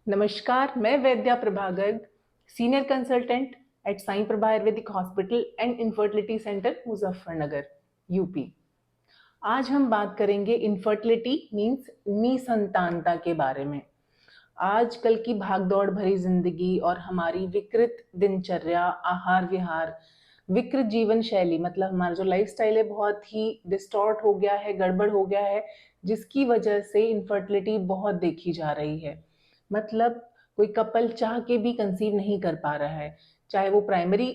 नमस्कार, मैं Vaidya Prabha Garg, senior consultant at Sai Prabha Ayurvedic Hospital and Infertility Centre Muzaffarnagar, UP. आज हम बात करेंगे इनफर्टिलिटी मीन्स निसंतानता के बारे में। आजकल की भागदौड़ भरी जिंदगी और हमारी विकृत दिनचर्या, आहार विहार, विकृत जीवन शैली, मतलब हमारा जो लाइफस्टाइल है बहुत ही डिस्टॉर्ट हो गया है, गड़बड़ हो गया है, जिसकी वजह से इनफर्टिलिटी बहुत देखी जा रही है। मतलब कोई कपल चाह के भी कंसीव नहीं कर पा रहा है, चाहे वो प्राइमरी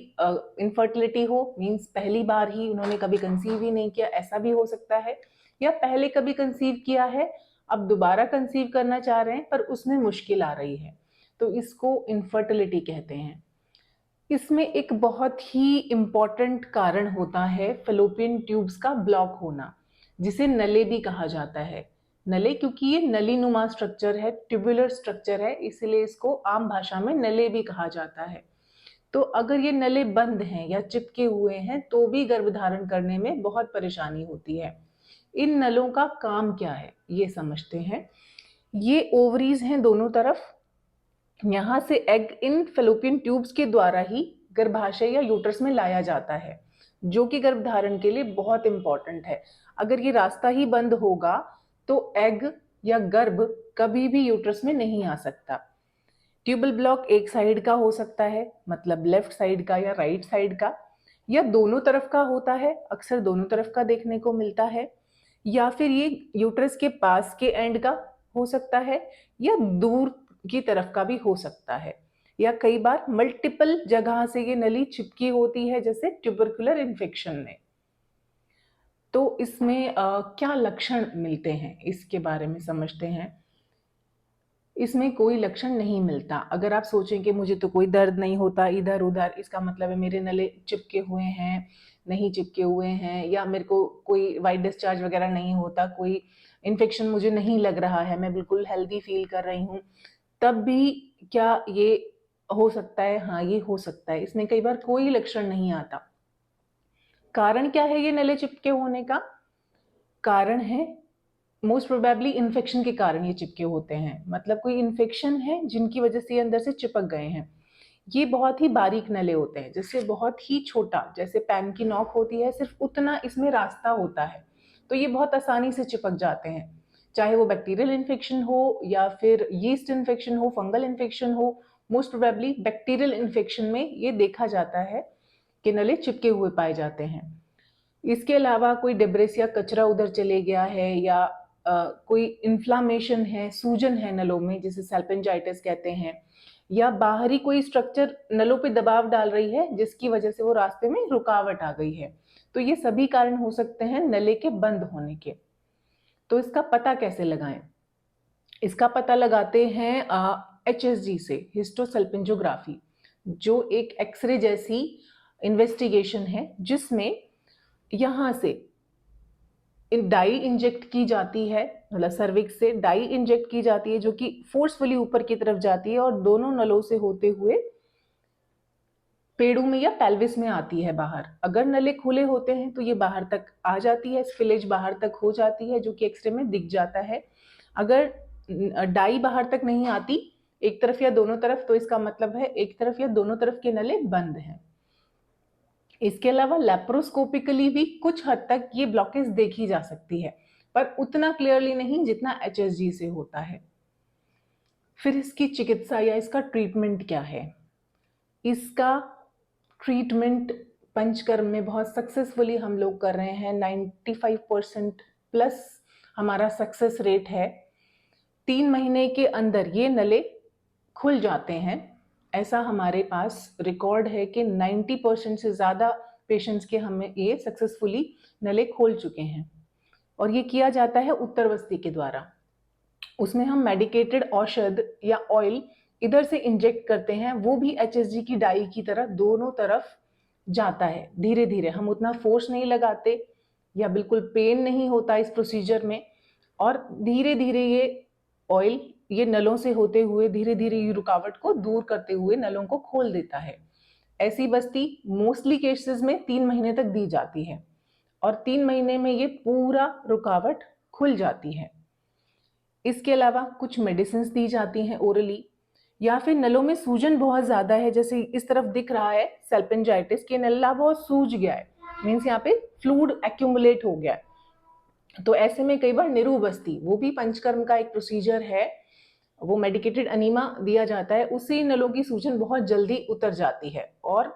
इनफर्टिलिटी हो, मीन्स पहली बार ही उन्होंने कभी कंसीव ही नहीं किया, ऐसा भी हो सकता है, या पहले कभी कंसीव किया है, अब दोबारा कंसीव करना चाह रहे हैं पर उसमें मुश्किल आ रही है, तो इसको इनफर्टिलिटी कहते हैं। इसमें एक बहुत ही इम्पॉर्टेंट कारण होता है फेलोपियन ट्यूब्स का ब्लॉक होना, जिसे नले भी कहा जाता है। नले क्योंकि ये नलीनुमा स्ट्रक्चर है, ट्यूबुलर स्ट्रक्चर है, इसलिए इसको आम भाषा में नले भी कहा जाता है। तो अगर ये नले बंद हैं या चिपके हुए हैं तो भी गर्भधारण करने में बहुत परेशानी होती है। इन नलों का काम क्या है ये समझते हैं। ये ओवरीज हैं दोनों तरफ, यहाँ से एग इन फेलोपियन ट्यूब्स के द्वारा ही गर्भाशय या यूट्रस में लाया जाता है, जो कि गर्भधारण के लिए बहुत इंपॉर्टेंट है। अगर ये रास्ता ही बंद होगा तो एग या गर्भ कभी भी यूट्रस में नहीं आ सकता। ट्यूबल ब्लॉक एक साइड का हो सकता है, मतलब लेफ्ट साइड का या राइट साइड का, या दोनों तरफ का होता है, अक्सर दोनों तरफ का देखने को मिलता है, या फिर ये यूट्रस के पास के एंड का हो सकता है, या दूर की तरफ का भी हो सकता है, या कई बार मल्टीपल जगह से ये नली चिपकी होती है, जैसे ट्यूबरकुलर इन्फेक्शन में। तो इसमें क्या लक्षण मिलते हैं इसके बारे में समझते हैं। इसमें कोई लक्षण नहीं मिलता। अगर आप सोचें कि मुझे तो कोई दर्द नहीं होता इधर उधर, इसका मतलब है मेरे नले चिपके हुए हैं, नहीं चिपके हुए हैं, या मेरे को कोई वाइट डिस्चार्ज वगैरह नहीं होता, कोई इन्फेक्शन मुझे नहीं लग रहा है, मैं बिल्कुल हेल्दी फील कर रही हूँ, तब भी क्या ये हो सकता है? हाँ, ये हो सकता है। इसमें कई बार कोई लक्षण नहीं आता। कारण क्या है ये नले चिपके होने का? कारण है मोस्ट प्रोबेबली इन्फेक्शन के कारण ये चिपके होते हैं, मतलब कोई इन्फेक्शन है जिनकी वजह से ये अंदर से चिपक गए हैं। ये बहुत ही बारीक नले होते हैं, जिससे बहुत ही छोटा, जैसे पैन की नोक होती है, सिर्फ उतना इसमें रास्ता होता है, तो ये बहुत आसानी से चिपक जाते हैं। चाहे वो बैक्टीरियल इन्फेक्शन हो या फिर यीस्ट इन्फेक्शन हो, फंगल इन्फेक्शन हो, मोस्ट प्रोबेबली बैक्टीरियल इन्फेक्शन में ये देखा जाता है कि नले चिपके हुए पाए जाते हैं। इसके अलावा कोई डिब्रिस या कचरा उधर चले गया है, या कोई इन्फ्लामेशन है, सूजन है नलों में, जिसे सैल्पिंजाइटिस कहते हैं, या बाहरी कोई स्ट्रक्चर नलों पे दबाव डाल रही है जिसकी वजह से वो रास्ते में रुकावट आ गई है, तो ये सभी कारण हो सकते हैं नले के बंद होने के। तो इसका पता कैसे लगाएं? इसका पता लगाते हैं HSG से, हिस्टोसल्पिंजोग्राफी, जो एक एक्सरे जैसी इन्वेस्टिगेशन है, जिसमें यहाँ से डाई इंजेक्ट की जाती है, मतलब सर्विक्स से डाई इंजेक्ट की जाती है, जो कि फोर्सफुली ऊपर की तरफ जाती है और दोनों नलों से होते हुए पेड़ों में या पेल्विस में आती है बाहर। अगर नले खुले होते हैं तो ये बाहर तक आ जाती है, स्फिलेज बाहर तक हो जाती है, जो कि एक्सरे में दिख जाता है। अगर डाई बाहर तक नहीं आती, एक तरफ या दोनों तरफ, तो इसका मतलब है एक तरफ या दोनों तरफ के नले बंद हैं। इसके अलावा लेप्रोस्कोपिकली भी कुछ हद तक ये ब्लॉकेज देखी जा सकती है, पर उतना क्लियरली नहीं जितना HSG से होता है। फिर इसकी चिकित्सा या इसका ट्रीटमेंट क्या है? इसका ट्रीटमेंट पंचकर्म में बहुत सक्सेसफुली हम लोग कर रहे हैं, 95% प्लस हमारा सक्सेस रेट है। 3 महीने के अंदर ये नले खुल जाते हैं, ऐसा हमारे पास रिकॉर्ड है कि 90% से ज़्यादा पेशेंट्स के हमें ये सक्सेसफुली नले खोल चुके हैं। और ये किया जाता है उत्तरवस्ती के द्वारा। उसमें हम मेडिकेटेड औषध या ऑयल इधर से इंजेक्ट करते हैं, वो भी HSG की डाई की तरह दोनों तरफ जाता है धीरे धीरे। हम उतना फोर्स नहीं लगाते या बिल्कुल पेन नहीं होता इस प्रोसीजर में, और धीरे धीरे ये ऑयल ये नलों से होते हुए धीरे धीरे ये रुकावट को दूर करते हुए नलों को खोल देता है। ऐसी बस्ती मोस्टली केसेस में 3 महीने तक दी जाती है, और 3 महीने में ये पूरा रुकावट खुल जाती है। इसके अलावा कुछ मेडिसिन दी जाती हैं ओरली, या फिर नलों में सूजन बहुत ज़्यादा है, जैसे इस तरफ दिख रहा है सेल्पेंजाइटिस कि नल्ला बहुत सूज गया है, मीन्स यहाँ पे फ्लूइड एक्यूमुलेट हो गया है। तो ऐसे में कई बार निरुबस्ती, वो भी पंचकर्म का एक प्रोसीजर है, वो मेडिकेटेड अनीमा दिया जाता है, उससे नलों की सूजन बहुत जल्दी उतर जाती है और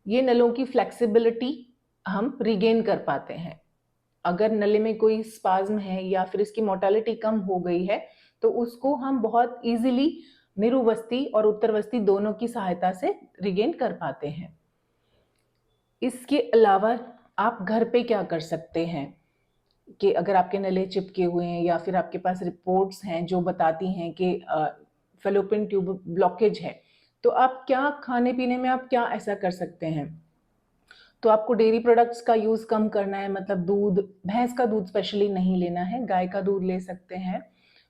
ये नलों की फ्लेक्सिबिलिटी हम रिगेन कर पाते हैं। अगर नले में कोई स्पाज्म है या फिर इसकी मोटालिटी कम हो गई है तो उसको हम बहुत इजीली निरुबस्ती और उत्तरवस्ती दोनों की सहायता से रिगेन कर पाते हैं। इसके अलावा आप घर पे क्या कर सकते हैं कि अगर आपके नले चिपके हुए हैं या फिर आपके पास रिपोर्ट्स हैं जो बताती हैं कि फेलोपियन ट्यूब ब्लॉकेज है, तो आप क्या खाने पीने में आप क्या ऐसा कर सकते हैं। तो आपको डेयरी प्रोडक्ट्स का यूज़ कम करना है, मतलब दूध, भैंस का दूध स्पेशली नहीं लेना है, गाय का दूध ले सकते हैं,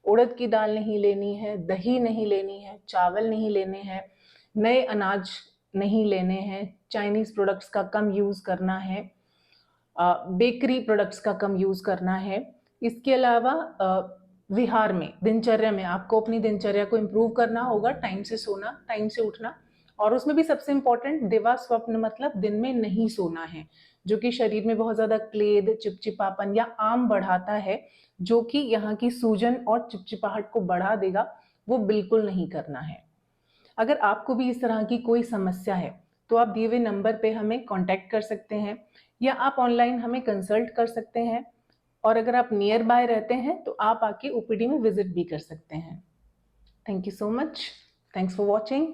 उड़द की दाल नहीं लेनी है, दही नहीं लेनी है, चावल नहीं लेने हैं, नए अनाज नहीं लेने हैं, चाइनीज़ प्रोडक्ट्स का कम यूज़ करना है, बेकरी प्रोडक्ट्स का कम यूज़ करना है। इसके अलावा विहार में, दिनचर्या में आपको अपनी दिनचर्या को इम्प्रूव करना होगा, टाइम से सोना, टाइम से उठना, और उसमें भी सबसे इम्पोर्टेंट दिवा स्वप्न, मतलब दिन में नहीं सोना है, जो कि शरीर में बहुत ज़्यादा क्लेद, चिपचिपापन या आम बढ़ाता है, जो कि यहाँ की सूजन और चिपचिपाहट को बढ़ा देगा, वो बिल्कुल नहीं करना है। अगर आपको भी इस तरह की कोई समस्या है तो आप दिए हुए नंबर पे हमें कांटेक्ट कर सकते हैं या आप ऑनलाइन हमें कंसल्ट कर सकते हैं, और अगर आप नियर बाय रहते हैं तो आप आके ओपीडी में विजिट भी कर सकते हैं। Thank you so much, thanks for watching.